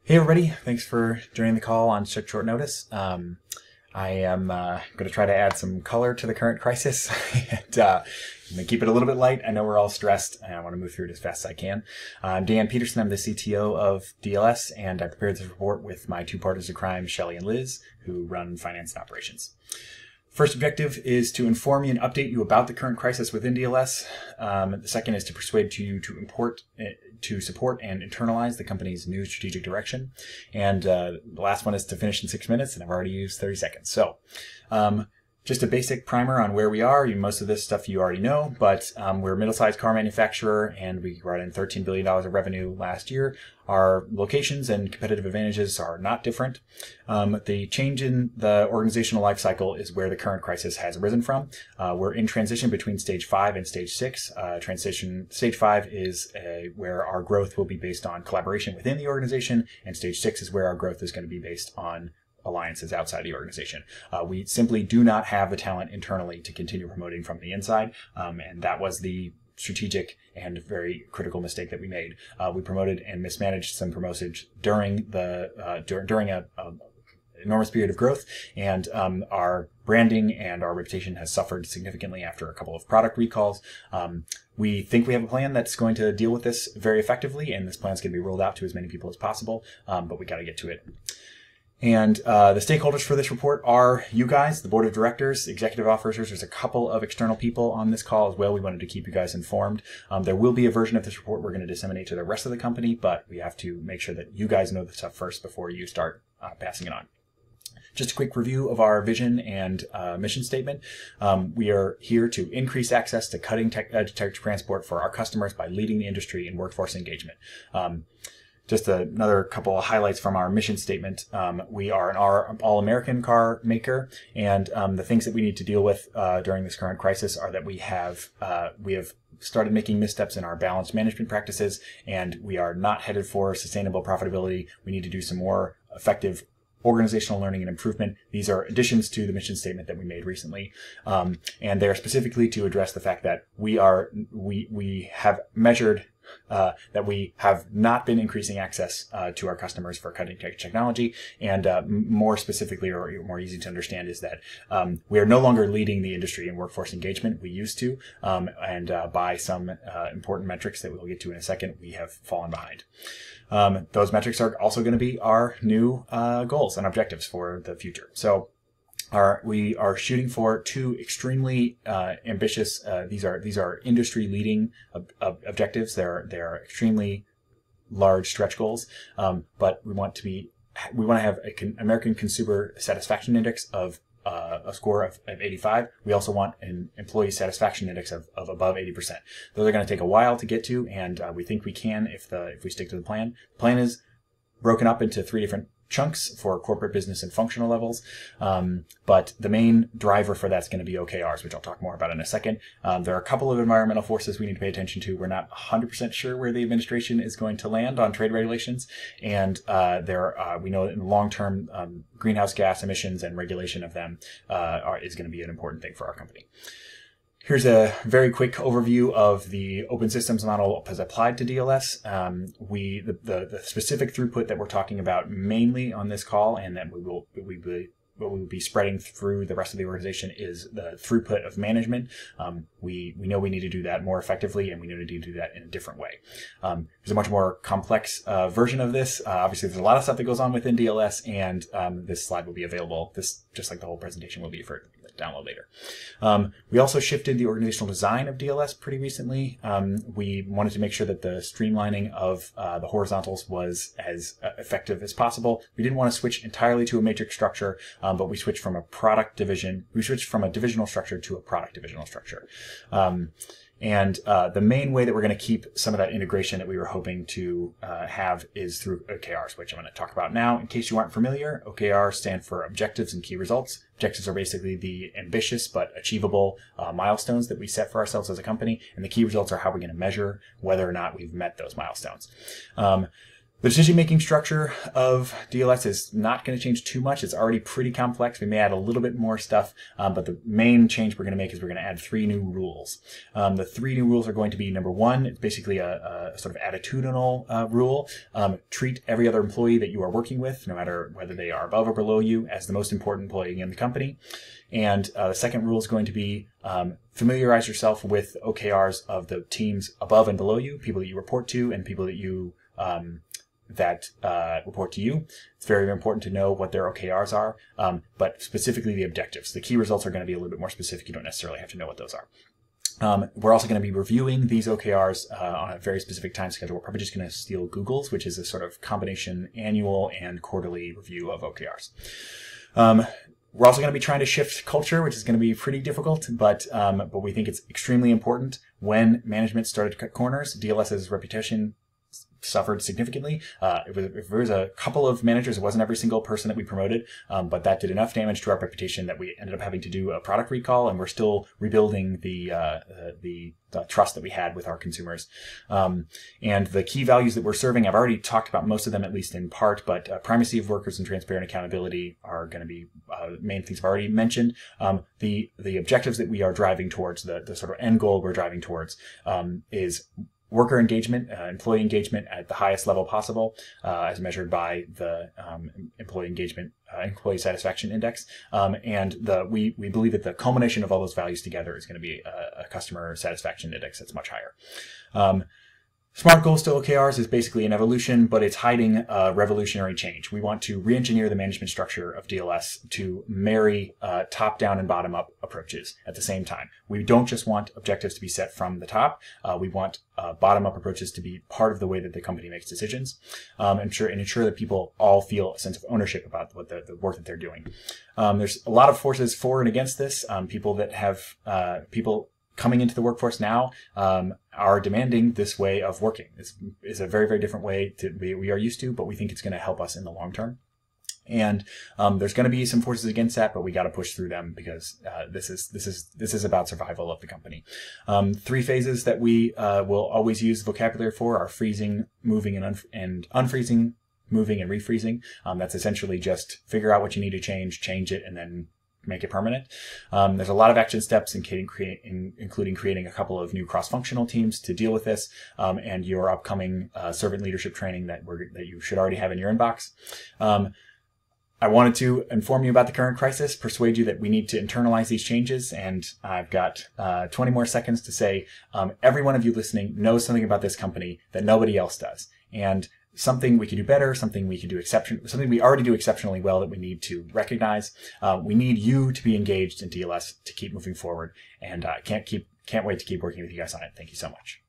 Hey everybody, thanks for joining the call on such short notice. I am going to try to add some color to the current crisis and I'm going to keep it a little bit light. I know we're all stressed and I want to move through it as fast as I can. I'm Dan Peterson, I'm the CTO of DLS, and I prepared this report with my two partners in crime, Shelly and Liz, who run finance and operations. First objective is to inform you and update you about the current crisis within DLS. The second is to persuade you to support and internalize the company's new strategic direction. And the last one is to finish in 6 minutes, and I've already used 30 seconds. So just a basic primer on where we are. Most of this stuff you already know, but we're a middle-sized car manufacturer, and we brought in $13 billion of revenue last year. Our locations and competitive advantages are not different. The change in the organizational life cycle is where the current crisis has arisen from. We're in transition between stage 5 and stage 6. Stage 5 is where our growth will be based on collaboration within the organization, and stage 6 is where our growth is going to be based on alliances outside the organization. We simply do not have the talent internally to continue promoting from the inside, and that was the strategic and very critical mistake that we made. We promoted and mismanaged some promotions during a enormous period of growth, and our branding and our reputation has suffered significantly after a couple of product recalls. We think we have a plan that's going to deal with this very effectively, and this plan is going to be rolled out to as many people as possible, but we got to get to it. And the stakeholders for this report are you guys, the board of directors, executive officers. There's a couple of external people on this call as well. We wanted to keep you guys informed. There will be a version of this report we're going to disseminate to the rest of the company, but we have to make sure that you guys know the stuff first before you start passing it on. Just a quick review of our vision and mission statement. We are here to increase access to cutting-edge tech transport for our customers by leading the industry in workforce engagement. Just another couple of highlights from our mission statement. We are an all-American car maker, and the things that we need to deal with during this current crisis are that we have started making missteps in our balanced management practices, and we are not headed for sustainable profitability. We need to do some more effective organizational learning and improvement. These are additions to the mission statement that we made recently, and they are specifically to address the fact that we have measured that we have not been increasing access to our customers for cutting-edge technology, and more specifically, or more easy to understand, is that we are no longer leading the industry in workforce engagement. We used to, and by some important metrics that we'll get to in a second, we have fallen behind. Those metrics are also going to be our new goals and objectives for the future. So we are shooting for two extremely ambitious. These are industry leading objectives. They're extremely large stretch goals, but we want to have an American Consumer Satisfaction Index of a score of 85. We also want an employee satisfaction index of above 80%. Those are going to take a while to get to, and we think we can if we stick to the plan. The plan is broken up into 3 different chunks for corporate, business, and functional levels. But the main driver for that's going to be OKRs, which I'll talk more about in a second. There are a couple of environmental forces we need to pay attention to. We're not 100% sure where the administration is going to land on trade regulations. And we know that in the long term, greenhouse gas emissions and regulation of them is going to be an important thing for our company. Here's a very quick overview of the open systems model as applied to DLS. The specific throughput that we're talking about mainly on this call, and that we will be spreading through the rest of the organization, is the throughput of management. We know we need to do that more effectively, and we need to do that in a different way. There's a much more complex version of this. Obviously, there's a lot of stuff that goes on within DLS, and this slide will be available. This, just like the whole presentation, will be for download later. We also shifted the organizational design of DLS pretty recently. We wanted to make sure that the streamlining of the horizontals was as effective as possible. We didn't want to switch entirely to a matrix structure, but we switched from a divisional structure to a product divisional structure. And the main way that we're going to keep some of that integration that we were hoping to have is through OKRs, which I'm going to talk about now. In case you aren't familiar, OKRs stand for objectives and key results. Objectives are basically the ambitious but achievable milestones that we set for ourselves as a company, and the key results are how we're going to measure whether or not we've met those milestones. The decision-making structure of DLS is not going to change too much. It's already pretty complex. We may add a little bit more stuff, but the main change we're going to make is we're going to add 3 new rules. The 3 new rules are going to be, number 1, it's basically a sort of attitudinal rule. Treat every other employee that you are working with, no matter whether they are above or below you, as the most important employee in the company. And the second rule is going to be familiarize yourself with OKRs of the teams above and below you, people that you report to and people that you report to you. It's very, very important to know what their OKRs are, but specifically the objectives. The key results are going to be a little bit more specific. You don't necessarily have to know what those are. We're also going to be reviewing these OKRs on a very specific time schedule. We're probably just going to steal Google's, which is a sort of combination annual and quarterly review of OKRs. We're also going to be trying to shift culture, which is going to be pretty difficult, but we think it's extremely important. When management started to cut corners, DLS's reputation suffered significantly. If there was a couple of managers, it wasn't every single person that we promoted, but that did enough damage to our reputation that we ended up having to do a product recall, and we're still rebuilding the trust that we had with our consumers. And the key values that we're serving, I've already talked about most of them, at least in part, but primacy of workers and transparent accountability are going to be main things I've already mentioned. The objectives that we are driving towards, the sort of end goal we're driving towards, is worker engagement, employee engagement at the highest level possible, as measured by the employee satisfaction index. And we believe that the culmination of all those values together is going to be a customer satisfaction index that's much higher. SMART goals to OKRs is basically an evolution, but it's hiding a revolutionary change. We want to re-engineer the management structure of DLS to marry top-down and bottom-up approaches at the same time. We don't just want objectives to be set from the top. We want bottom-up approaches to be part of the way that the company makes decisions, and ensure that people all feel a sense of ownership about what the work that they're doing. There's a lot of forces for and against this. People coming into the workforce now are demanding this way of working. This is a very, very different way we are used to, but we think it's going to help us in the long term. And there's going to be some forces against that, but we got to push through them because this is about survival of the company. 3 phases that we will always use vocabulary for are freezing, moving, and unfreezing, moving, and refreezing. That's essentially just figure out what you need to change it, and then make it permanent. There's a lot of action steps, including creating a couple of new cross-functional teams to deal with this, and your upcoming servant leadership training that you should already have in your inbox. I wanted to inform you about the current crisis, persuade you that we need to internalize these changes, and I've got 20 more seconds to say every one of you listening knows something about this company that nobody else does, and something we could do better, something we already do exceptionally well that we need to recognize. We need you to be engaged in DLS to keep moving forward, and can't wait to keep working with you guys on it. Thank you so much.